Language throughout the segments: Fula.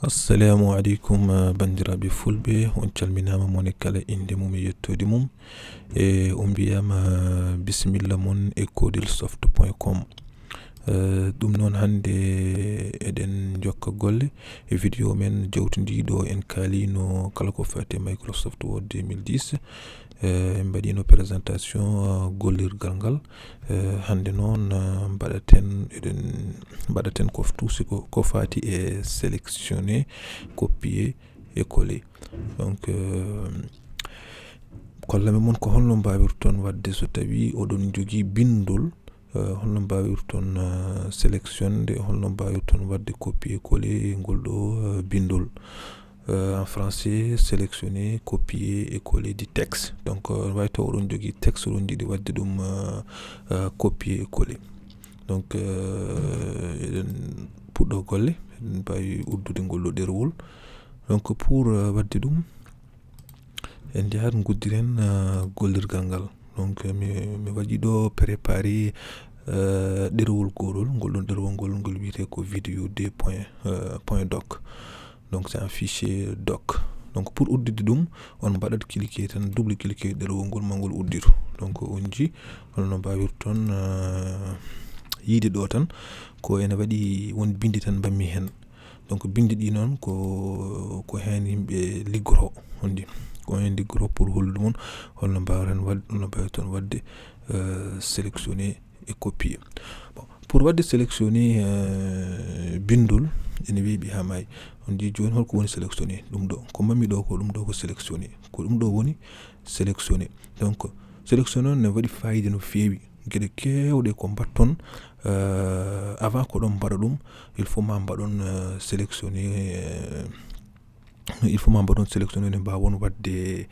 Assalamu alaikum bandiraɓe fulɓe, on calminama mon e kala inde mum e yettode mum e on mbiyama bisimilla mon e kodilsoft.com. ɗum noon hande eɗen jokka golle e vidéo men jawtudiɗo en kalino kala ko fate Microsoft Word 2010 en mbaɗino présentation gollirgal ngal. Hande noon mbaɗaten ko tuusi ko fati e sélectionner, copier et coller. Donc kollami mon ko holno mbawirton wadde so tawi oɗon jogui bindol, holno mbawirton sélectionde, holno mbawirton wadde copier coller ngol ɗo bindol. En français, sélectionner, copier et coller du texte. Donc way taw oɗon jogui texte oɗon jiiɗi wadde ɗum copier et coller. Donc eɗen puɗɗo golle, eɗen mbawi uddude ngol ɗo ɗerewol. Donc pour wadde ɗum en jahat guddiren gollirgal ngal. Donc mi waɗi ɗo préparé ɗerewol goɗol, ngol ɗon ɗerewol ngol wiyete ko video2 point doc. Donc c'est un fichier doc. Donc pour uddude ɗum on mbaɗat cliquer tan, double cliquer ɗerewol ngol ma ngol uddito. Donc on ji holno mbawirton yiide ɗo tan ko ene waɗi won bindi tan bammi hen. Donc bindi ɗi noon ko hen yimɓe liggoro, on ji ko hen liggoro pour hollude mon holno mbawirton wadde sélectionner et copier. Bon, pour wadde sélectionner bindol ene weeɓi ha maayi. On ji joni holko woni sélectionner ɗum ɗo ko mammi ɗo ko ɗum ɗo ko sélectionner, ko ɗum ɗo woni sélectionner. Donc sélectionner ne waɗi fayida no feewi, gueɗe kewɗe ko mbatton avant ko ɗon mbaɗa ɗum il faut ma mbaɗon sélectionner, il faut ma mbaɗon sélectionner ne mbawon wadde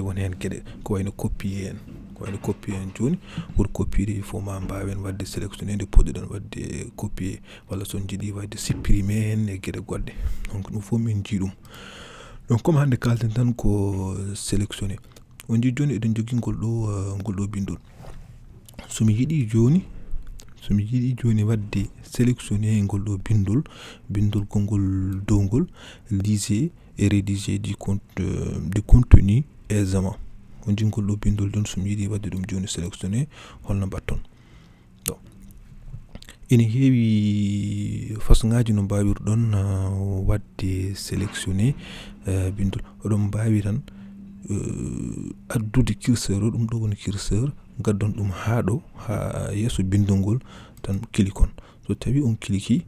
won hen gueɗe ko wayno copier en joni pour copier il faut ma mbawen wadde sélectionner nde poɗɗiɗon wadde copier, walla son jiiɗi wadde supprimer hen e gueɗe goɗɗe. Donc ɗum fof min jii ɗum. Donc comme hande kalten tan ko sélectionner, on ji joni eɗen jogui ngol ɗo bindol. somi yiɗi joni wadde sélectionner ngol ɗo bindol kongol downgol liser et rédiger du contenu aisément. On ji ngol ɗo bindol joni somi yiɗi wadde ɗum joni sélectionner holno mbatton. Donc ene heewi façon-ngaji no mbawirɗon wadde sélectionner bindol. Oɗon mbawi tan addude curseur o, ɗum ɗo woni curseur, gaddon ɗum ha ɗo ha yeeso bindol ngol tan cliquon. So tawi on cliqui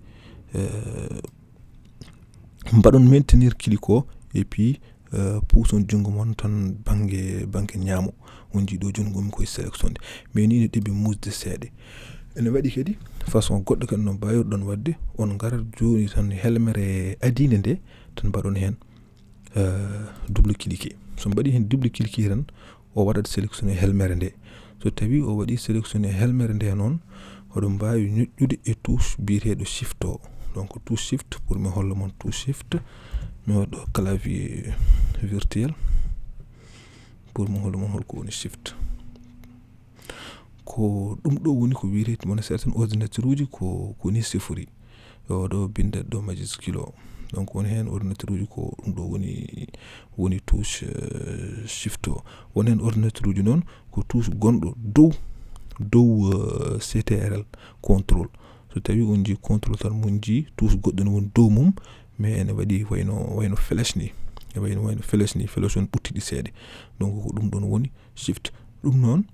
mbaɗon maintenir clique o et puis pouson jungo mon tan banggue ñaamo. On ji ɗo joni gomi koye sélectionde, mais ni ne ɗeɓi musde seeɗa. Ene waɗi kadi façon goɗɗo kadi no mbawirɗon wadde. On garat joni tan helmere adine nde tan mbaɗon hen double cliquer. So mbaɗi hen double cliquer tan o waɗat sélectionner helmere nde. So tawi o waɗi sélectionner helmere nde noon oɗon mbawi ñoƴƴude e touche biyeteɗo shift o. Donc touche shift, pour mi holla mon touche shift, mi waɗo clavier virtuel pour mi holla mon holko woni shift. Ko ɗum ɗo woni ko wiyete mon certain ordinateur uji ko ni sifori, o ɗo bindat ɗo majuscule o. Donc won hen ordinateur uji ko ɗum ɗo woni touche shift o. Won hen ordinateur uji noon ko touche gonɗo dow CTRL control. So tawi on ji control tan mon ji touche goɗɗo ne woni dow mum, mais ene waɗi wayno flèche ni, wayno flèche ni, flèche on ɓuttiɗi seeɗa. Donc ko ɗum ɗon woni shift. Ɗum noon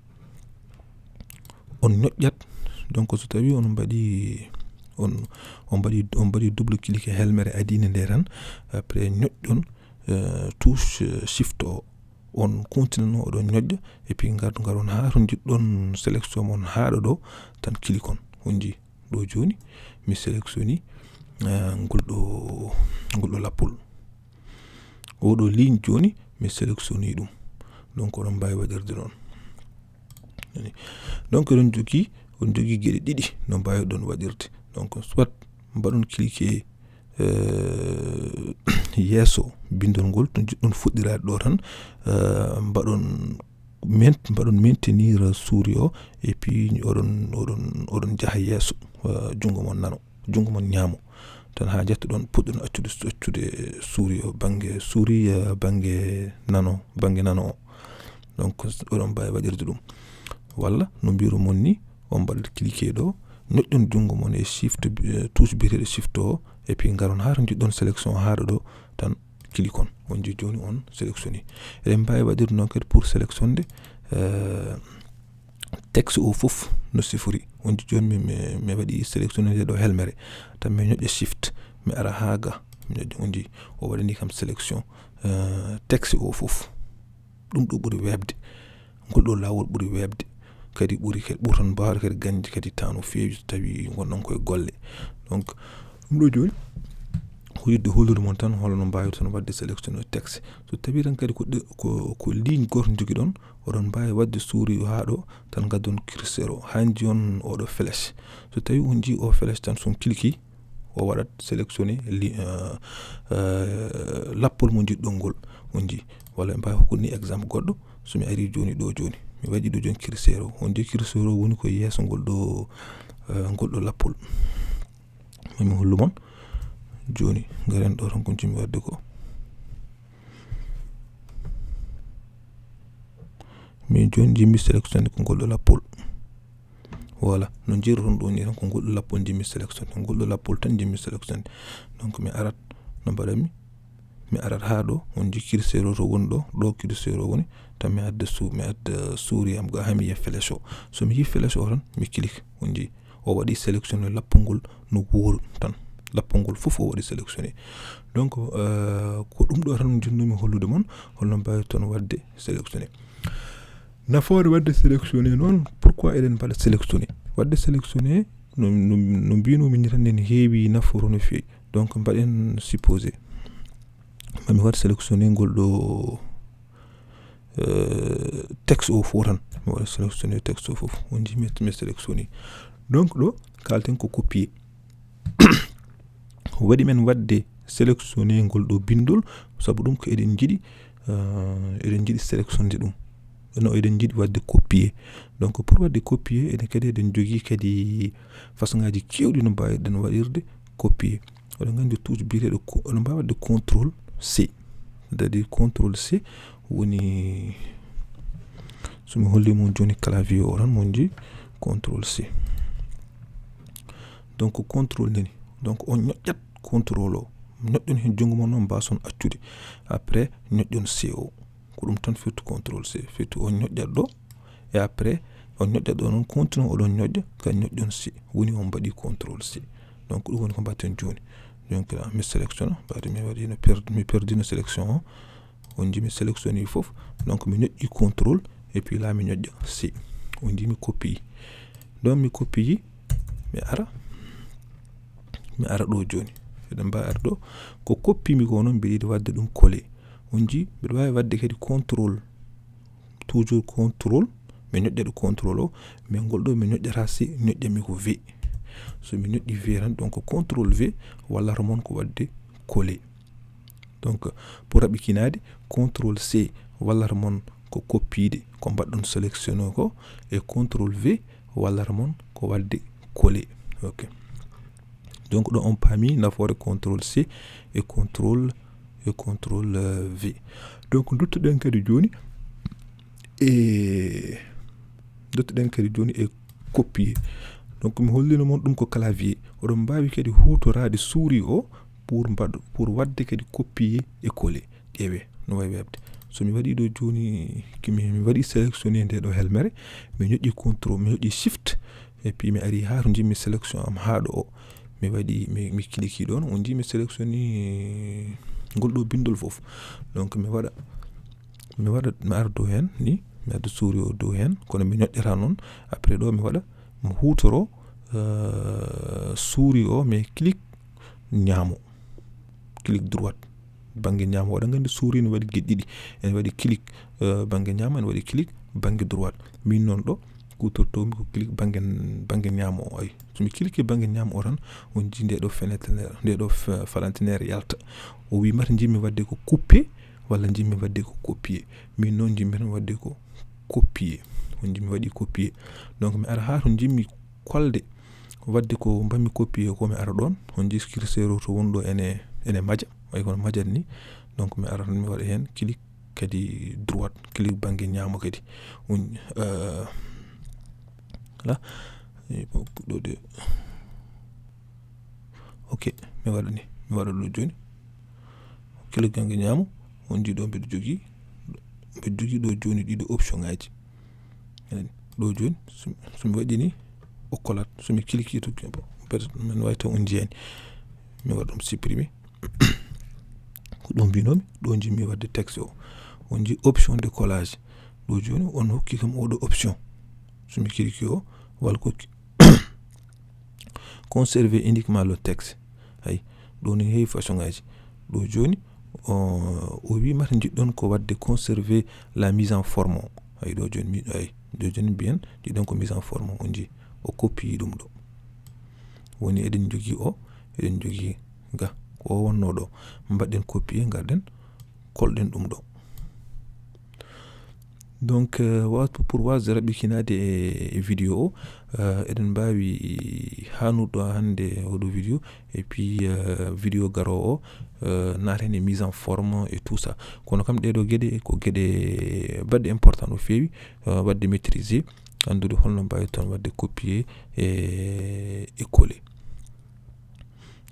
on ñoƴƴat. Donc so tawi on mbaɗi double cliquer helmere adine nde tan, après ñoƴƴon touche shift o, on continue oɗon ñoƴƴa et puis garon ha to jiɗɗon sélection mon haɗo ɗo tan cliquon. On ji ɗo joni mi sélectionni ngol ɗo lappol, oɗo ligne joni mi sélectionni ɗum. Donc oɗon mbawi waɗirde noon. Donc on jogui gueɗe ɗiɗi no mbawirɗon waɗirde. Donc soit mbaɗon cliquer yeeso bindol ngol to jiɗɗon fuɗɗirade ɗo tan, mbaɗon maintenir souris o et puis oɗon jaha yeeso jungo mon ñaamo. tan ha jettuɗon puɗɗon accude souris o bange souris bange nano o. Donc oɗon mbawi waɗirde ɗum walla no mbiru mon ni on mbaɗat cliquer ɗo ñoƴƴon jungo mon e shift touche biyeteɗo shift o et puis garon har jiɗɗon sélection haɗo ɗo tan clique on joni on sélectionné. Eɗen mbawi waɗirde noon kadi pour sélectionde texte o fof no sifori. On joni mi waɗi sélectionné ɗo helmere tan mi ñoƴƴa shift mi ara ha ga mi ñoƴƴa on o waɗani kam sélection texte o fof. Ɗum ɗo ɓuri webde, ngol ɗo lawol ɓuri webde kadi ɓurtan mbawde kadi gañde kadi temps no feewi so tawi gonɗon koye golle. Donc ɗum ɗo joni yidde hollude mon tan holno mbawi tan wadde sélectionné texte. So tawi tan kadi ko ligne goto jogiɗon oɗon mbawi wadde souris ha ɗo tan gaddon curseur o hanji on oɗo flèche. So tawi on jii o flèche tan son clique o waɗat sélectionné lappol mo jiɗɗon ngol on jii. Walla mbawi hokkude ni exemple goɗɗo somi ari joni ɗo joni mi waɗi ɗo joni curseur o on jii curseur o woni ko yeeso ngol ɗo lappol. Mi hollu mon joni garen ɗo tan ko jimi wadde ko min joni jimmi sélectionné ko ngol ɗo lappol. Voilà no jiiroton ɗo ni tan ko ngol ɗo lappol jimmi sélectionné ngol ɗo lappol tan jimmi sélectionné. Donc mi arat no mbaɗami mi arat ha ɗo on jii curseur o to woni ɗo curseur o woni tan mi adda souris am ga hami yiya flèche o. So mi yi flèche o tan mi clique on jii o waɗi sélectionné lappol ngol no wuuro tan. Lappol ngol fof o waɗi sélectionné. Donc ko ɗum ɗo tan jinnomi hollude mon holno mbawi ton wadde sélectionné. Nafoore wadde sélectionné noon pourquoi eɗen mbaɗa sélectionné? Wadde sélectionné no mbinomi ni tan ne heewi nafoore no fewi. Donc mbaɗen supposé mami waɗa sélectionné ngol ɗo texte o fof tan mi waɗa sélectionné texte o fof on jii mi sélectionné. Donc ɗo kalten ko copier waɗi men wadde sélectionné ngol ɗo bindol sabu ɗum ko eɗen jiɗi sélectionné ɗum no eɗen jiɗi wadde copier. Donc pour wadde copier eɗen jogui kadi façon ngaji kewɗi no mbawirɗen waɗirde copier. Oɗon gandi touche biyeteɗo oɗon mbawi wadde contrôle C, c'est-à-dire contrôle C woni somi holli mon joni clavier o tan mon jii contrôle C. Donc contrôle nani donc on ñoƴƴat contrôle o ñoƴƴon hen jungo mon noon mbason accude après ñoƴƴon C o ko ɗum tan firtu contrôle C firtu on ñoƴƴat ɗo et après on ñoƴƴat ɗo noon continue oɗon ñoƴƴa ka ñoƴƴon C woni on mbaɗi contrôle C. Donc ɗum woni ko mbatten joni. Donc là mi sélectionne baade mi waɗi mi perdi no sélection o on jii mi sélectionné fof donc mi ñoƴƴi contrôle et puis là mi ñoƴƴa C on jii mi copie. Donc mi copie mi ara ɗo joni eɗen mbawi ar ɗo ko copie mi ko noon mbiɗa yiɗi wadde ɗum collé on jii mbiɗa wawi wadde kadi contrôle toujours contrôle mi ñoƴƴa ɗo contrôle o mais ngol ɗo mi ñoƴƴata C ñoƴƴami ko V. So mi ñoƴƴi V tan donc contrôle V wallata mon ko wadde collé. Donc pour raɓikinade contrôle C wallata mon ko copiide ko mbaɗɗon sélectionné ko et contrôle V wallata mon ko wadde collé. OK. Donc ɗo on paami nafoore contrôle C et contrôle V. Donc duttoɗen kadi joni e copier. Donc mi hollino mon ɗum ko clavier oɗon mbawi kadi hutorade souris o pour wadde kadi copier et coller ƴeewe no wayi webde. So mi waɗi ɗo joni mi waɗi sélectionné nde ɗo helmere mi ñoƴƴi contrôle mi ñoƴƴi shift et puis mi ari ha to jimmi sélection am ha ɗo o mi waɗi mi clique ɗon on jii mi sélectionné ngol ɗo bindol fof. Donc mi ara dow hen ni mi adda souris o dow hen kono mi ñoƴƴata noon après ɗo mi waɗa mi hutoro souris o mais clique ñaamo clique droite banggue ñaamo oɗon gandi souris ne waɗi gueɗe ɗiɗi ene waɗi clique banggue ñaamo ene waɗi clique banggue droite min noon ɗo kutortomi ko clique banggue ñaamo o ay somi clique banggue ñaamo o tan on jii nde ɗo fenêtre nde ɗo falantinaire yalta o wi mata jimmi wadde ko couper walla jimmi wadde ko copier min noon jimmi tan wadde ko copier on jimmi waɗi copier. Donc mi ara ha to jimmi kolde wadde ko mbami copier ko mi ara ɗon on jii curseur to wonɗo ene maja way kono majat ni. Donc mi ara mi waɗa hen clic kadi droite, clic banggue ñaamo kadi là ɗo de ok mi waɗa ni mi waɗa ɗo joni clic banggue ñaamo on jii ɗo mbiɗo jogui ɗo joni ɗiɗo option ngaji ɗo joni somi waɗi ni o kolat somi cliquer to peut-être min way taw on jiyani mi waɗa ɗum supprimer ko ɗum mbinomi ɗo jimmi wadde texte o on ji option de collage ɗo joni on hokki kam oɗo option somi cliquer o walla ko conserver uniquement le texte hay ɗo ni heewi façon ngaji ɗo joni o wi mata jiɗɗon ko wadde conserver la mise en forme o hay ɗo joni ɗo joni mbiyen jiɗɗon ko mise en forme on ji o copie ɗum ɗo woni eɗen jogui ga ko wonno ɗo mbaɗen copier garden kolɗen ɗum ɗo. Donc pour wasde raɓɓikinade e vidéo o eɗen mbawi hanuɗo hande oɗo vidéo et puis vidéo garo o naten e mise en forme et tout ça kono kam ɗeɗo gueɗe ko gueɗe badde important no fewi wadde maîtriser andude holno mbawi ton wadde copier et coller.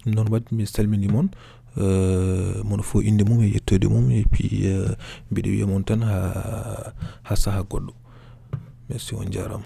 Non wadde mi salmini mon mono fo inde mum e yettode mum et puis mbiɗo wiya mon tan ha saaha goɗɗo. Merci on jarama.